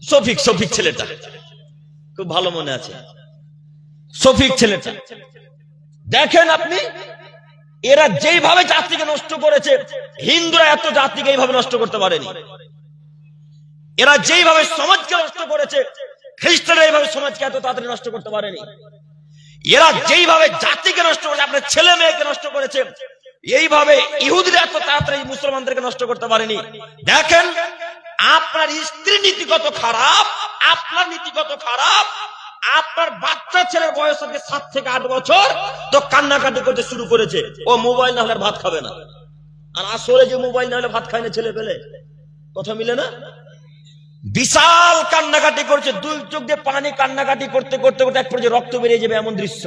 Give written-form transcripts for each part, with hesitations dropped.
শফিক শফিক ছেলেটা খুব ভালো মনে আছে, শফিক ছেলেটা। দেখেন আপনি, এরা যেইভাবে জাতিকে নষ্ট করেছে, হিন্দুরা এত জাতিকে এইভাবে নষ্ট করতে পারেনি। এরা যেইভাবে সমাজকে নষ্ট করেছে, খ্রিস্টানরা এইভাবে সমাজকে এত তাড়াতাড়ি নষ্ট করতে পারেনি। এরা যেইভাবে জাতিকে নষ্ট করেছে, আপনার ছেলে মেয়েকে নষ্ট করেছে, এইভাবে ইহুদিরা এত তাড়াতাড়ি মুসলমানদেরকে নষ্ট করতে পারেনি। দেখেন আপনার স্ত্রীর নীতি কত খারাপ, আপনার নীতি কত খারাপ। আপনার বাচ্চা ছেলের বয়স হচ্ছে 7 থেকে 8 বছর, তো কান্নাকাটি করতে শুরু করেছে, ও মোবাইল না হলে ভাত খাবে না। আর আসলে যে মোবাইল না হলে ভাত খায় না ছেলে পেলে, কথা মিলে না। বিশাল কান্নাকাটি করছে, 2 চোখ দিয়ে পানি, কান্নাকাটি করতে করতে করতে এক পর্যায়ে রক্ত বেরিয়ে যাবে এমন দৃশ্য।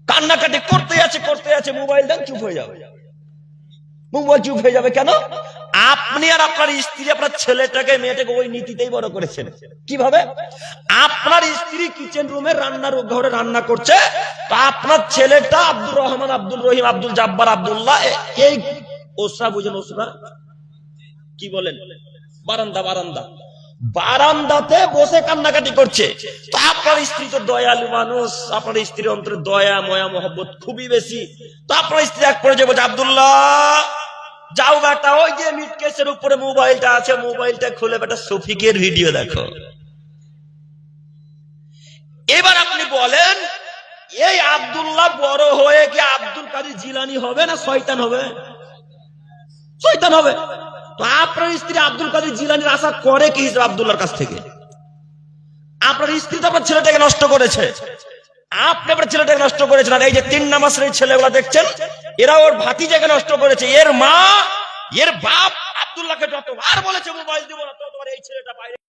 কান্নাকাটি করতে আছে, মোবাইল দেন, চুপ হয়ে যাবে। মোবাইল চুপ হয়ে যাবে কেন? আপনি আর আপনার স্ত্রী আপনার ছেলেটাকে মেয়েটাকে ওই নীতিতেই বড় করেছেন। কিভাবে? আপনার স্ত্রী কিচেন রুমে রান্নার ঘরে রান্না করছে, তো আপনার ছেলেটা আব্দুর রহমান, আব্দুল রহিম, আব্দুল জাব্বার, আব্দুল্লাহ, এই ওসরা বুঝেন, ওসরা কি বলেন, বারান্দাতে বসে কান্নাকাটি করছে। তো আপনার স্ত্রী তো দয়ালু মানুষ, আপনার স্ত্রীর অন্তরে দয়া ময়া মহব্বত খুবই বেশি। তো আপনার স্ত্রী এক পর্যায়ে বলছে, আব্দুল্লাহ যাও বেটা, ওই যে মিটকেসের উপরে মোবাইলটা আছে, মোবাইলটা খুলে বেটা শফিকের ভিডিও দেখো। এবার আপনি বলেন, এই আব্দুল্লাহ বড় হয়ে কি আব্দুল কাদের জিলানী হবে না শয়তান হবে? শয়তান হবে। তো আপনার স্ত্রী আব্দুল কাদের জিলানীর আশা করে কি হিসেবে আব্দুল্লাহর কাছ থেকে? আপনার স্ত্রী তো আপনার ছেলেটাকে নষ্ট করেছে, আপনি আপনার ছেলেটাকে নষ্ট করেছেন। আর এই যে 3 নাম্বার শ্রেণীর ছেলেগুলা দেখছেন, এরা ওর ভাতিজাকে নষ্ট করেছে। এর মা, এর বাপ আব্দুল্লাহকে যতবার বলেছে মোবাইল দিব না, ততবার এই ছেলেটা বাইরে